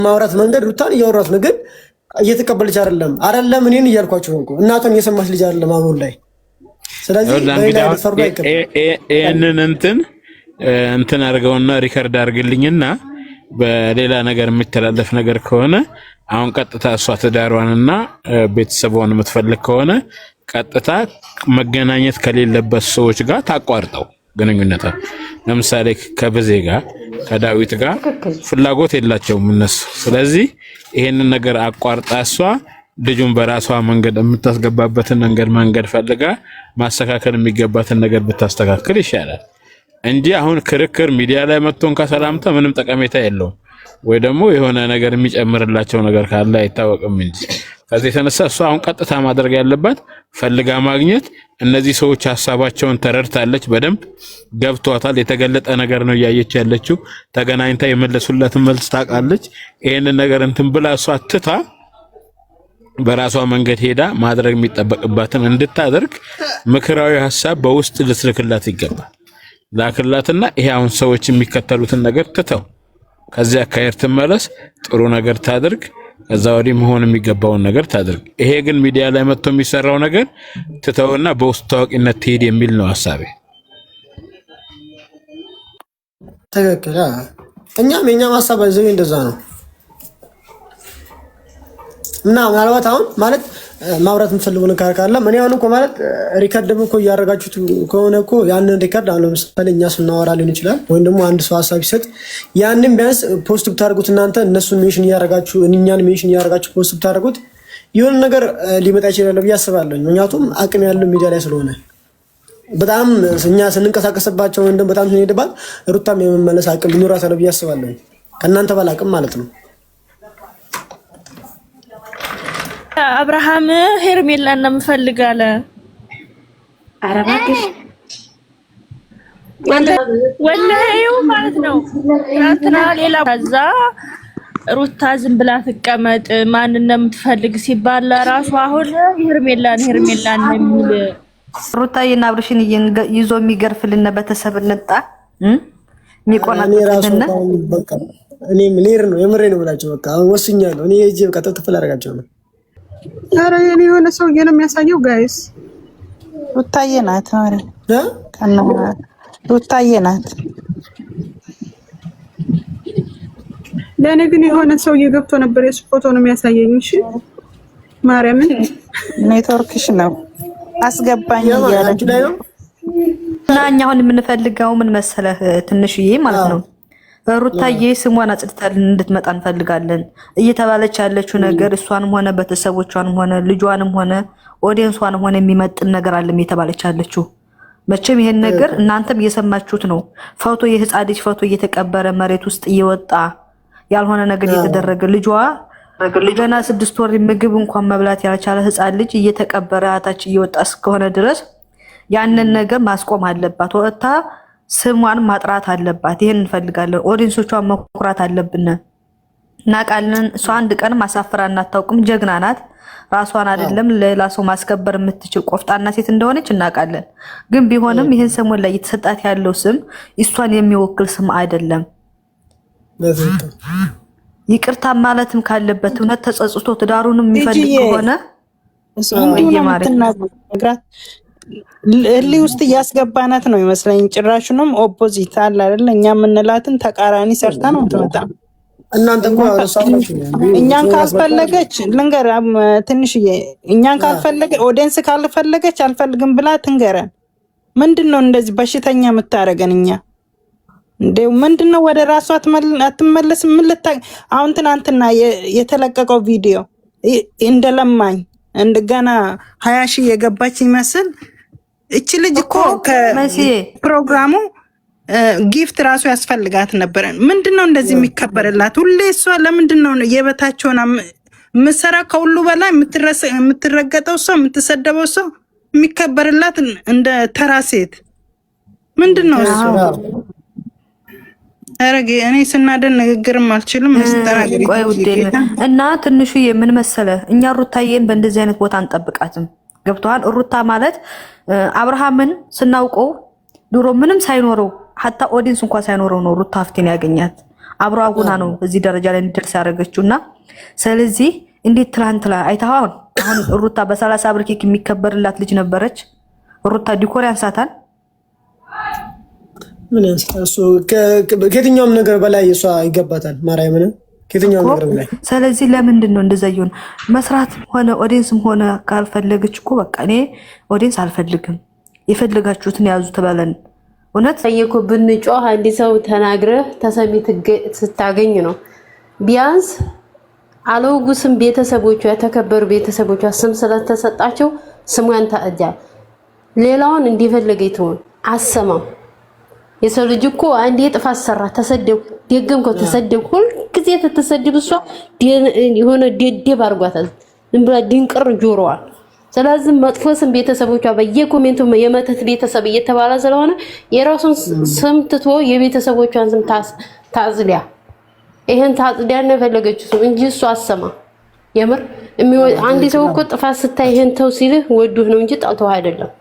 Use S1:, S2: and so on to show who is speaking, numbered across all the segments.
S1: ማውራት መንገድ ሩታን እያወራት ነው፣ ግን እየተቀበለች አይደለም እኔን እያልኳቸው ነው እኮ እናቷን እየሰማች ልጅ አይደለም አሁን ላይ። ስለዚህ
S2: ይሄንን እንትን አድርገውና ሪከርድ አድርግልኝና በሌላ ነገር የሚተላለፍ ነገር ከሆነ አሁን ቀጥታ እሷ ትዳሯንና ቤተሰቧን የምትፈልግ ከሆነ ቀጥታ መገናኘት ከሌለበት ሰዎች ጋር ታቋርጠው ግንኙነት። ለምሳሌ ከብዜ ጋር ከዳዊት ጋር ፍላጎት የላቸውም እነሱ። ስለዚህ ይሄንን ነገር አቋርጣ እሷ ልጁን በራሷ መንገድ የምታስገባበትን መንገድ ፈልጋ ማስተካከል የሚገባትን ነገር ብታስተካክል ይሻላል እንጂ አሁን ክርክር ሚዲያ ላይ መጥቶን ከሰላምታ ምንም ጠቀሜታ የለውም። ወይ ደግሞ የሆነ ነገር የሚጨምርላቸው ነገር ካለ አይታወቅም እንጂ ከዚህ የተነሳ እሷ አሁን ቀጥታ ማድረግ ያለባት ፈልጋ ማግኘት። እነዚህ ሰዎች ሐሳባቸውን ተረድታለች፣ በደንብ ገብቷታል። የተገለጠ ነገር ነው እያየች ያለችው። ተገናኝታ የመለሱላትን መልስ ታውቃለች። ይሄንን ነገር እንትን ብላ እሷ ትታ በራሷ መንገድ ሄዳ ማድረግ የሚጠበቅባትን እንድታደርግ ምክራዊ ሐሳብ በውስጥ ልትልክላት ይገባል። ላክላትና ይሄ አሁን ሰዎች የሚከተሉትን ነገር ትተው ከዚያ አካሄድ ትመለስ፣ ጥሩ ነገር ታድርግ፣ ከዛ ወዲህ መሆን የሚገባውን ነገር ታድርግ። ይሄ ግን ሚዲያ ላይ መጥቶ የሚሰራው ነገር ትተውና በውስጥ ታዋቂነት ትሄድ የሚል ነው ሐሳቤ።
S1: ትክክል። የኛም ሐሳብ አይዘው እንደዛ ነው። እና ምናልባት አሁን ማለት ማውራት የምትፈልጉ ነገር ካለ ምን ያውን እኮ ማለት ሪከርድም እኮ እያደረጋችሁት ከሆነ እኮ ያንን ሪከርድ አሁን ለምሳሌ እኛ ስናወራ ሊሆን ይችላል፣ ወይም ደግሞ አንድ ሰው ሐሳብ ይሰጥ ያንን ቢያንስ ፖስት ብታደርጉት እናንተ እነሱን ሜንሽን እያደረጋችሁ እኛን ሜንሽን እያደረጋችሁ ፖስት ብታደርጉት የሆነ ነገር ሊመጣ ይችላል ብዬ አስባለሁ። ምክንያቱም አቅም ያለው ሚዲያ ላይ ስለሆነ በጣም እኛ ስንንቀሳቀስባቸው ወይም በጣም ስንሄድባት ሩታም የመመለስ አቅም ሊኖራታል ብዬ አስባለሁ። ከእናንተ ባላቅም ማለት ነው።
S3: አብርሃም ሄርሜላን ነው የምፈልጋለ።
S4: ኧረ እባክሽ
S3: ወላሂ ማለት ነው። ትናንትና ሌላ ከዛ ሩታ ዝም ብላ ትቀመጥ ማንን ነው የምትፈልግ ሲባል ለራሱ አሁን ሄርሜላን የሚል
S4: ሩታዬና አብርሽን ይዞ የሚገርፍልን ቤተሰብ እንጣ የሚቆናጠጥልን
S1: እኔም ሌር ነው የምሬ ነው ብላችሁ በቃ አሁን ወስኛለሁ። እኔ እጄ በቃ ተጥፍል አደርጋቸው ነው።
S5: ኧረ የኔ የሆነ ሰውዬ ነው የሚያሳየው ጋይስ።
S6: ሩታዬ ናት ማሪ ሩታዬ ናት።
S5: ለእኔ ግን የሆነ ሰውዬ ገብቶ ነበር፣ የሱ ፎቶ ነው የሚያሳየኝ። እሺ ማርያምን
S6: ኔትወርክሽ ነው አስገባኝ እያለች
S4: እና እኛ አሁን የምንፈልገው ምን መሰለህ ትንሽዬ ማለት ነው ሩታዬ ስሟን አጽድታልን እንድትመጣ እንፈልጋለን። እየተባለች ያለችው ነገር እሷንም ሆነ ቤተሰቦቿንም ሆነ ልጇንም ሆነ ኦዲየንሷንም ሆነ የሚመጥን ነገር አለም እየተባለች ያለችው። መቼም ይሄን ነገር እናንተም እየሰማችሁት ነው። ፎቶ የህፃን ልጅ ፎቶ እየተቀበረ መሬት ውስጥ እየወጣ ያልሆነ ነገር እየተደረገ ልጇ ገና 6 ወር ምግብ እንኳን መብላት ያልቻለ ህፃን ልጅ እየተቀበረ አታች እየወጣ እስከሆነ ድረስ ያንን ነገር ማስቆም አለባት። ወጣ ስሟን ማጥራት አለባት። ይሄን እንፈልጋለን። ኦዲየንሶቿን መኩራት አለብን። እናቃለን። እሷ አንድ ቀን ማሳፈራና አታውቅም። ጀግና ናት። ራሷን አይደለም ሌላ ሰው ማስከበር የምትችል ቆፍጣና ሴት እንደሆነች እናቃለን። ግን ቢሆንም ይሄን ሰሞን ላይ የተሰጣት ያለው ስም እሷን የሚወክል ስም አይደለም። ይቅርታ ማለትም ካለበት እውነት ተጸጽቶ ትዳሩንም የሚፈልግ ከሆነ
S6: እሊ ውስጥ እያስገባናት ነው ይመስለኝ። ጭራሹንም ኦፖዚት አለ አይደል? እኛ የምንላትን ተቃራኒ ሰርታ ነው የምትመጣው።
S1: እናንተ
S6: እኛን ካልፈለገች ልንገር ትንሽዬ፣ እኛን ካልፈለገ ኦዲየንስ ካልፈለገች አልፈልግም ብላ ትንገረን። ምንድነው እንደዚህ በሽተኛ የምታረገን? እኛ እንደው ምንድነው ወደ ራሷ አትመለስ? ምን አሁን ትናንትና የተለቀቀው ቪዲዮ እንደለማኝ እንደገና 20 ሺህ የገባች ይመስል እቺ ልጅ እኮ ከፕሮግራሙ ጊፍት ራሱ ያስፈልጋት ነበር። ምንድነው እንደዚህ የሚከበርላት? ሁሌ እሷ ለምንድነው የበታቸውን ምሰራ ከሁሉ በላይ የምትረገጠው ሰው የምትሰደበው ሰው የሚከበርላት እንደ ተራ ሴት ምንድነው እሱ? አረጋ እኔ ስናደን ንግግርም አልችልም።
S4: ቆይ ውዴ እና ትንሹ የምን መሰለ እኛ ሩታዬን በእንደዚህ አይነት ቦታ አንጠብቃትም። ገብቷል? ሩታ ማለት አብርሃምን ስናውቀው ድሮ ምንም ሳይኖረው ሀታ ኦዲንስ እንኳን ሳይኖረው ነው ሩታ ሀፍቴን ያገኛት። አብሮ አጉና ነው እዚህ ደረጃ ላይ እንድትደርስ ያደረገችውና ስለዚህ እንዴት ትላንት ላይ አይታውን አሁን ሩታ በ30 ብር ኬክ የሚከበርላት ልጅ ነበረች። ሩታ ዲኮር ያንሳታል።
S1: ምን ያንሳታል? እሱ ከየትኛውም ነገር በላይ እሷ ይገባታል። ማርያምን ከየትኛውም ነገር በላይ። ስለዚህ ለምንድን ነው እንደዛ ይሆን? መስራት ሆነ ኦዲየንስም ሆነ ካልፈለገች እኮ በቃ እኔ ኦዲየንስ አልፈልግም የፈለጋችሁትን ያዙ ተባለን። እውነት
S7: እኮ ብንጮህ አንድ ሰው ተናግረህ ተሰሚ ስታገኝ ነው ቢያንስ አለውጉስም ቤተሰቦቿ የተከበሩ ቤተሰቦቿ ስም ስለተሰጣቸው ስሟን ታእጃ ሌላውን እንዲፈልገ ይተውን አሰማም። የሰው ልጅ እኮ አንዴ ጥፋት ሰራ ተሰደብ ደገምከው ተሰደብ ሁሉ ጊዜ ተተሰደብ እሷ የሆነ ደደብ አርጓታል እንብላ ድንቅር ጆሮዋ። ስለዚህ መጥፎ ስም ቤተሰቦቿ በየኮሜንቱ የመተት ቤተሰብ እየተባለ ስለሆነ የራሱን ስም ትቶ የቤተሰቦቿን ስም ታዝሊያ ይሄን ታጽዲያን ነው የፈለገችው እንጂ እሱ አሰማ። የምር አንድ ሰው እኮ ጥፋት ስታይ ይሄን ተው ሲልህ ወዱህ ነው እንጂ ጠልተው አይደለም።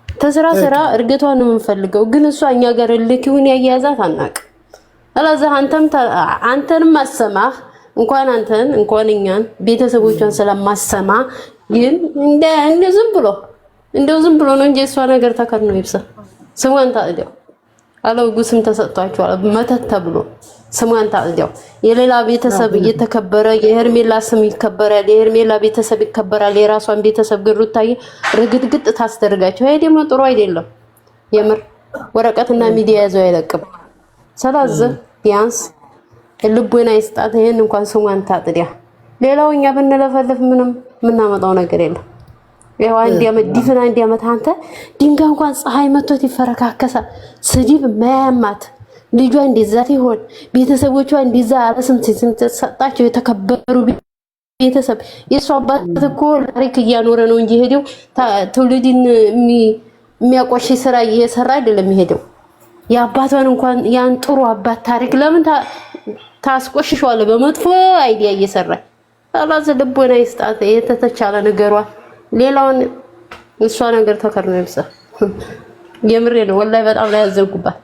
S7: ተስራ ስራ እርግቷን ነው የምንፈልገው፣ ግን እሷ እኛ ጋር ልኪውን ያያዛት አናቅ። ስለዚህ አንተንም አሰማህ እንኳን አንተን እንኳን እኛን ቤተሰቦቿን ስለማሰማ ግን እንደ ዝም ብሎ ነው እንጂ እሷ ነገር ተከርኖ ይብሳ ስሟን ታጽዲያው አለውጉስም ተሰጥቷቸዋል መተት ተብሎ ስሟን ታጽዲያው የሌላ ቤተሰብ እየተከበረ የሄርሜላ ስም ይከበራል፣ የሄርሜላ ቤተሰብ ይከበራል። የራሷን ቤተሰብ ግን ሩታዬ ርግጥግጥ ታስደርጋቸው። ይሄ ደግሞ ጥሩ አይደለም። የምር ወረቀትና ሚዲያ ያዘው አይለቅም። ስለዚህ ቢያንስ ልቦና ይስጣት። ይሄን እንኳን ስሟን ታጽዲያ። ሌላው እኛ ብንለፈልፍ ምንም የምናመጣው ነገር የለም። ያው አንድ ዓመት አንተ ድንጋይ እንኳን ፀሐይ መጥቶት ይፈረካከሳል። ስድብ ማያማት ልጇ እንደዛ ይሆን ቤተሰቦቿ እንደዛ አለስንት ሰጣቸው የተከበሩ ቤተሰብ። የሷ አባት እኮ ታሪክ እያኖረ ነው እንጂ ሄደው ትውልድን የሚያቆሽ ስራ እየሰራ አይደለም ሄደው። የአባቷን እንኳን ያን ጥሩ አባት ታሪክ ለምን ታስቆሽሻለ? በመጥፎ አይዲያ እየሰራ አላዘ ልቦና ይስጣት። የተተቻለ ነገሯ ሌላውን እሷ ነገር ተከርኖ ይብሳ። የምሬ ነው ወላሂ በጣም ላይ ያዘጉባት።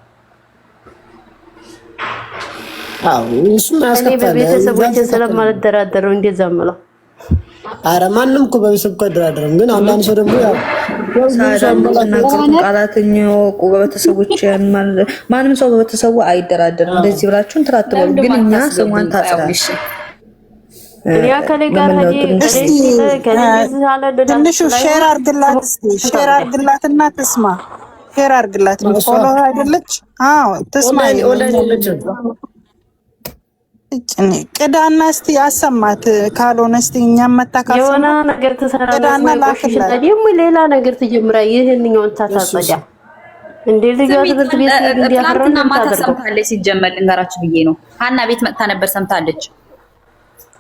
S1: እሱም ያስከፋል።
S7: ቤተሰቦችን ስለማልደራደረው እንደዛ የምለው
S1: ኧረ ማንም እኮ በቤተሰብ እኮ አይደራደርም። ግን አንዳንድ ሰው ደግሞ ያው
S4: ቃላትኛው በቤተሰቦች ማንም ሰው በቤተሰቡ አይደራደርም። እንደዚህ ብላችሁ እንትን አትበሉ። ግን እኛ ስሟን ታጽዳለሽ
S6: ትንሹ ሼር አርግላትና ትስማ። ሼር አርግላት ፎሎ አይደለች? አዎ ትስማ። ቅዳና እስቲ አሰማት። ካልሆነ እስቲ እኛም መታካፈል
S7: የሆነ ነገር ተሰራና ላክላት። ደግሞ ሌላ ነገር ትጀምራ። ይሄንኛውን ታታጸዳ እንዴ ልጅ ትምህርት ቤት እንዲያፈራና
S8: ማታ ሰምታለች። ሲጀመር ልንገራችሁ ብዬ ነው። ሀና ቤት መጥታ ነበር ሰምታለች።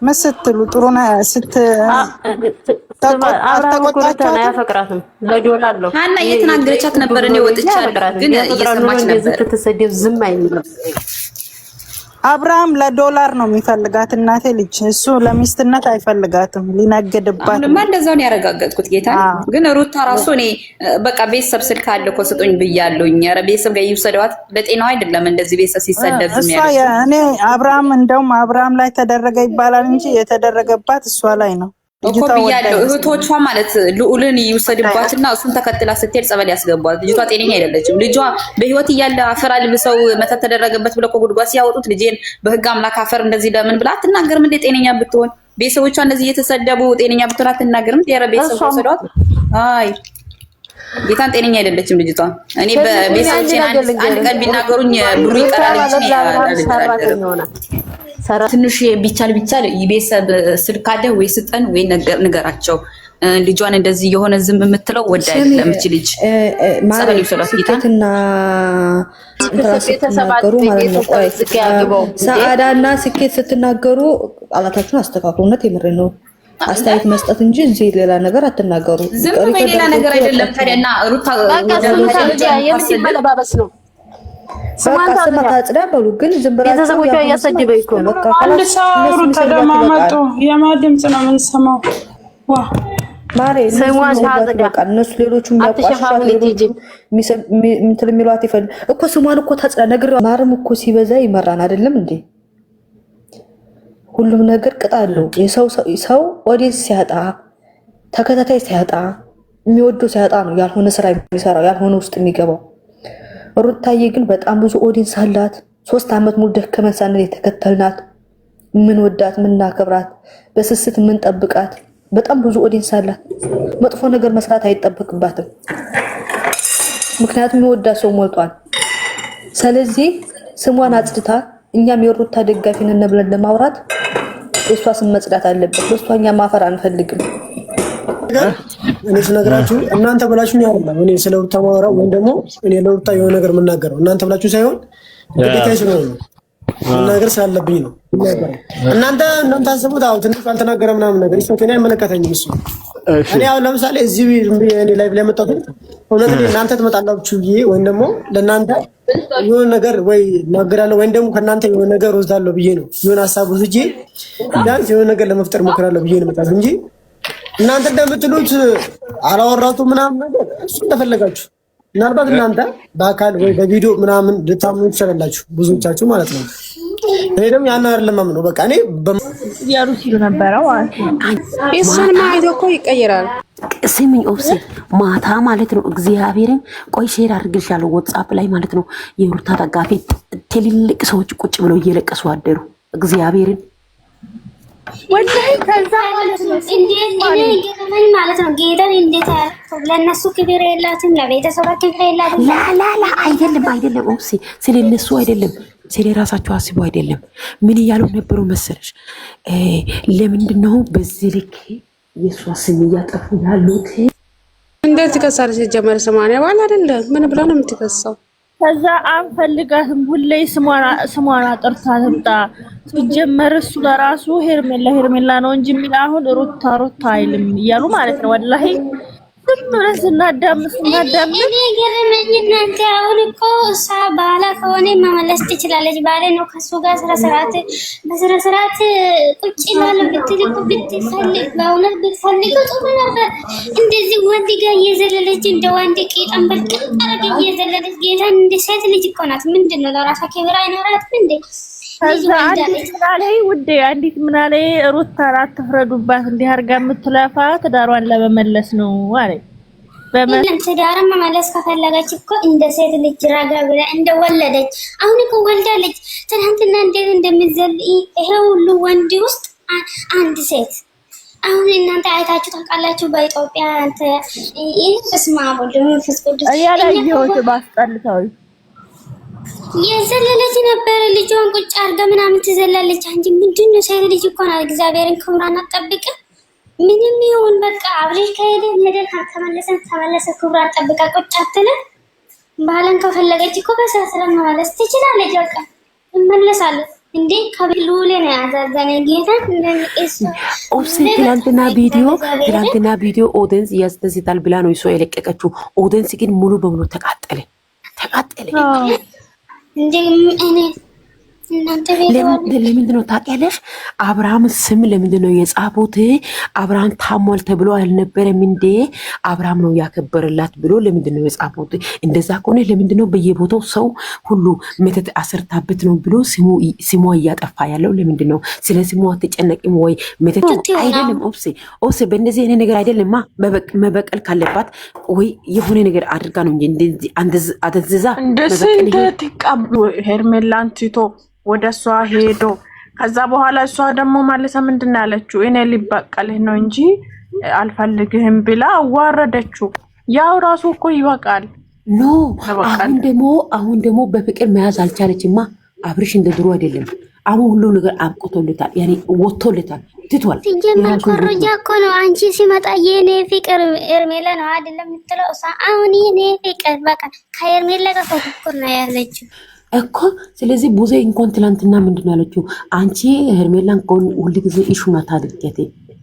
S6: መስጥሉ ጥሩ ነው።
S7: አልተቆጣችም፣ አያፈቅራትም። ለዶላር ነው
S8: ሀና እየተናገረቻት ነበር። እኔ ወጥቻለሁ ግን እየሰማች ነበር።
S7: ስትሰደብ ዝም አይልም።
S6: አብርሃም ለዶላር ነው የሚፈልጋት እናቴ ልጅ። እሱ ለሚስትነት አይፈልጋትም፣ ሊነግድባት።
S8: አሁንማ እንደዛው ነው ያረጋገጥኩት ጌታ። ግን ሩታ ራሱ እኔ በቃ ቤተሰብ ስልክ አለ እኮ ስጡኝ ብያለሁኝ። ኧረ ቤተሰብ ጋር ይውሰደዋት። ለጤናው አይደለም እንደዚህ ቤተሰብ ሲሰደብ ዝም ያለው።
S6: እኔ አብርሃም እንደውም አብርሃም ላይ ተደረገ ይባላል እንጂ የተደረገባት እሷ ላይ ነው
S8: እኮ ብያለሁ። እህቶቿ ማለት ልዑልን ይውሰድባትና እሱን ተከትላ ስትሄድ ጸበል ያስገቧት። ልጅቷ ጤነኛ አይደለችም። ልጇ በህይወት እያለ አፈር አልብሰው መተት ተደረገበት ብለው ጉድጓድ ሲያወጡት ልጄን በህግ አምላክ አፈር እንደዚህ ለምን ብላ አትናገርም እንዴ? ጤነኛ ብትሆን ቤተሰቦቿ እንደዚህ እየተሰደቡ ጤነኛ ብትሆን አትናገርም እንዴ? ኧረ ቤተሰብ ወሰዷት። አይ ጌታን ጤነኛ አይደለችም ልጅቷ። እኔ በቤተሰቦቼ አንድ ቀን ቢናገሩኝ ብሩ ይቀራል እንጂ ትንሽ ቢቻል የቤተሰብ ስልክ አለ ወይ ስጠን ወይ ንገራቸው። ልጇን እንደዚህ የሆነ ዝም የምትለው ወዳ አይደለም። እቺ ልጅ ጸበል ይወሰዳት ጌታና
S4: ስትናገሩ ማለት ነው። ቆይ ሰዓዳና ስኬት ስትናገሩ ቃላታችሁን አስተካክሉነት። የምሬ ነው። አስተያየት መስጠት እንጂ እዚህ ሌላ ነገር አትናገሩ።
S8: ዝም በሌላ ነገር አይደለም። ታዲያና ሩታ
S7: የምትመለባበስ ነው።
S6: ስማንታ ታጽዳ በሉ። ግን ዝም ብላ
S7: ቤተሰቦቿ እያሰደበኝ እኮ ነው።
S5: አንድ ሰው ተደማመጡ። የማን ድምፅ ነው የምንሰማው? ዋ
S4: ማሬ
S7: ስሟን ታጽዳ።
S4: እነሱ ሌሎቹ የሚያቋሽሻት እንትን የሚሏት ይፈልግ እኮ ስሟን እኮ ታጽዳ። ነገር ማርም እኮ ሲበዛ ይመራን አይደለም እንዴ? ሁሉም ነገር ቅጥ አለው። ሰው ኦዲየንስ ሲያጣ ተከታታይ ሲያጣ የሚወደው ሲያጣ ነው ያልሆነ ስራ የሚሰራው ያልሆነ ውስጥ የሚገባው። ሩታዬ ግን በጣም ብዙ ኦዲየንስ አላት። 3 ዓመት ሙሉ ደከመን ሳንል የተከተልናት ምን ወዳት ምን እናከብራት በስስት ምን ጠብቃት በጣም ብዙ ኦዲየንስ አላት። መጥፎ ነገር መስራት አይጠበቅባትም። ምክንያቱም የሚወዳት ሰው ሞልቷል። ስለዚህ ስሟን አጽድታ እኛም የሩታ ደጋፊ ነን ብለን ለማውራት እሷ ስም መጽዳት አለበት። እሷኛ ማፈር አንፈልግም።
S1: እኔ ስነግራችሁ እናንተ ብላችሁ ነው አይደለም እኔ ስለ ሩታ ማወራው ወይም ደግሞ እኔ ለሩታ የሆነ ነገር የምናገረው እናንተ ብላችሁ ሳይሆን ግዴታዬ ስለሆነ ነው ነገር ስላለብኝ ነው። እናንተ እንደምታስቡት አው ትንሽ አልተናገረ ምናምን ነገር እሱ ከኔ አይመለከተኝም። እሱ እኔ አሁን ለምሳሌ እዚህ እኔ ላይቭ ላይ መጣሁ እውነት እናንተ ትመጣላችሁ ብዬ ወይም ደግሞ ለእናንተ የሆነ ነገር ወይ እናገራለሁ ወይም ደግሞ ከእናንተ የሆነ ነገር ወስዳለሁ ብዬ ነው የሆነ ሀሳብ ወስጄ ቢያንስ የሆነ ነገር ለመፍጠር ሞክራለሁ ብዬ ነው መጣሁ እንጂ እናንተ እንደምትሉት አላወራቱ ምናምን ነገር እሱ እንደፈለጋችሁ ምናልባት እናንተ በአካል ወይ በቪዲዮ ምናምን ልታምኑ ትችላላችሁ ብዙዎቻችሁ ማለት ነው። እኔ ደግሞ ያን አይደለም ማምነው በቃ እኔ
S3: ያሉ ሲሉ ነበረው
S7: እሱን ማይዶ እኮ ይቀየራል። ስሚኝ ኦብሴ ማታ ማለት ነው እግዚአብሔርን ቆይ ሼር አድርግልሻለሁ ዋትስአፕ ላይ ማለት ነው የሩታ ደጋፊ ትልልቅ ሰዎች ቁጭ ብለው እየለቀሱ አደሩ እግዚአብሔርን
S9: ወላሂ ከዛ ማለት ነው ጌታን እንዴት ለነሱ ክብር የላትም ለቤተሰብ ክብር የላትም።
S7: ላ አይደለም ኦብሴ ስለነሱ አይደለም ስለ ራሳቸው አስቡ አይደለም። ምን እያሉ ነበሩ መሰለሽ? ለምንድን ነው በዚህ ልክ የሷ ስም እያጠፉ ያሉት?
S5: እንደዚህ ከሳለች ጀመረ ሰማንያ ባል አይደለም ምን ብላ ነው የምትከሳው?
S3: ከዛ አንፈልጋትም ሁሌ ስሟን አጥርታ ትምጣ። ሲጀመር እሱ ለራሱ ሄርሜላ ነው እንጂ የሚል አሁን ሩታ አይልም እያሉ ማለት ነው። ወላሂ ዝም ብለን ስናዳምጥ
S9: እኔ ገረመኝ። እናንተ አሁን እኮ እሷ ባላ ከሆነ መመለስ ትችላለች። ባለ ነው ከሱ ጋር በስነ ስርዓት ቁጭ ይላል። ብትልቁ ብትፈልግ በእውነት ብትፈልግ ጥሩ ነበር። እንደዚህ ወንድ ጋር እየዘለለች እንደ ወንድ ቂጣን በልቅጥ አረግ እየዘለለች ጌታን እንደ ሴት ልጅ እኮ ናት። ምንድን ነው ለራሷ ክብር አይኖራትም እንዴ?
S3: ከዛ አንዲት ምናለይ ሩታ አትፍረዱባት እንዲህ አድርጋ የምትለፋ ትዳሯን ለመመለስ ነው አለ።
S9: ትዳሯን መመለስ ከፈለገች እኮ እንደ ሴት ልጅ ረጋ ብላ እንደወለደች አሁን እኮ ወልዳለች። ትናንትና እንዴት እንደምትዘል ይሄ ሁሉ ወንድ ውስጥ አንድ ሴት አሁን እናንተ አይታችሁ ታውቃላችሁ? በኢትዮጵያ አንተ በስመ አብ ወወልድ ወመንፈስ ቅዱስ
S3: ያላየሁት ባስጠልታው
S9: የዘለለች ነበር። ልጇን ቁጭ አድርጋ ምናምን ትዘላለች። አንቺ ምንድን ነው ሴት ልጅ እኮ ነው። እግዚአብሔርን ክብሯን አትጠብቅም። ምንም ይሁን በቃ አብሬሽ ከሄደ ሄደን ተመለሰ ክብሯን ጠብቃ ቁጭ አትልም። ባለን ከፈለገች እኮ በስራ መመለስ ትችላለች። በቃ እመለሳለሁ እንዴ ከብሉሌ ነው ያዛዘነ ጌታ እንደሚስ
S7: ኦብሴ ትናንትና ቪዲዮ ኦዲየንስ ያስደስታል ብላ ነው እሷ የለቀቀችው። ኦዲየንስ ግን ሙሉ በሙሉ ተቃጠለ።
S9: እንዴ እኔ እናንተ
S7: ለምንድን ነው ታውቂያለሽ? አብርሃም ስም ለምንድን ነው የጻፉት? አብርሃም ታሟል ተብሎ አልነበረም እንዴ? አብርሃም ነው ያከበረላት ብሎ ለምንድን ነው የጻፉት? እንደዛ ከሆነ ለምንድን ነው በየቦታው ሰው ሁሉ መተት አሰርታበት ነው ብሎ ስሟ እያጠፋ ያለው? ለምንድን ነው ስለ ስሟ አትጨነቅም ወይ? መተት አይደለም ኦብሴ በእንደዚህ አይነት ነገር አይደለማ። መበቀል ካለባት ወይ የሆነ ነገር አድርጋ ነው እንጂ እንደዚህ አደንዝዛ
S6: እንደዚህ ተቀብሎ ሄርሜላን ትቶ ወደ እሷ ሄዶ ከዛ በኋላ እሷ ደግሞ ማለሰ ምንድን ያለችው እኔ ሊበቀልህ ነው እንጂ አልፈልግህም ብላ አዋረደችው። ያው ራሱ እኮ ይበቃል።
S7: ኖ አሁን ደግሞ በፍቅር መያዝ አልቻለችማ። አብርሽ እንደ ድሮ አይደለም። አሁን ሁሉ ነገር አብቅቶለታል። ያኔ ወጥቶለታል፣ ትቷል።
S9: ሲጀመር ኮረጃ እኮ ነው። አንቺ ሲመጣ የኔ ፍቅር ሄርሜላ ነው አይደለም የምትለው እሷ። አሁን የኔ ፍቅር በቃ ከሄርሜላ ጋር ተኩኩር ነው ያለችው
S7: እኮ። ስለዚህ ቡዜ እንኳን ትላንትና ምንድን ያለችው? አንቺ ሄርሜላን ሁሉ ጊዜ ኢሹና ታድርገት።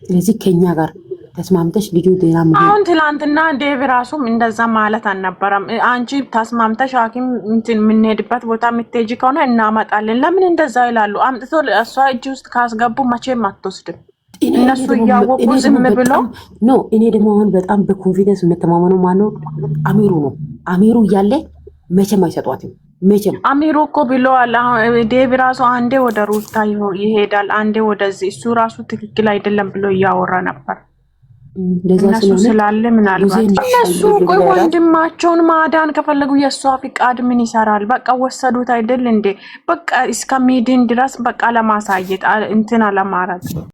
S7: ስለዚህ ከኛ ጋር ተስማምተሽ ልጁ ዴና ምን
S6: አሁን ትላንትና ዴቭ ራሱም እንደዛ ማለት አልነበረም። አንቺ ተስማምተሽ ሐኪም እንትን የምንሄድበት ቦታ የምትሄጂ ከሆነ እናመጣለን። ለምን እንደዛ ይላሉ? አምጥቶ እሷ እጅ ውስጥ ካስገቡ መቼም አትወስድም። እነሱ እያወቁ ዝም ብለው
S7: ነው። እኔ ደግሞ አሁን በጣም በኮንፊደንስ የምተማመነው ማነው? አሚሩ ነው። አሚሩ እያለ
S10: መቼም አይሰጧትም። መቼም
S6: አሚሮ እኮ ብለዋል። ዴቭ ራሱ አንዴ ወደ ሩታ ይሄዳል፣ አንዴ ወደዚህ። እሱ ራሱ ትክክል አይደለም ብሎ እያወራ ነበር። እነሱ ስላለ ምናልባት እነሱ ቆይ ወንድማቸውን ማዳን ከፈለጉ የእሷ ፍቃድ ምን ይሰራል? በቃ ወሰዱት አይደል እንዴ? በቃ እስከሚድን ድረስ በቃ ለማሳየት እንትን አለማረግ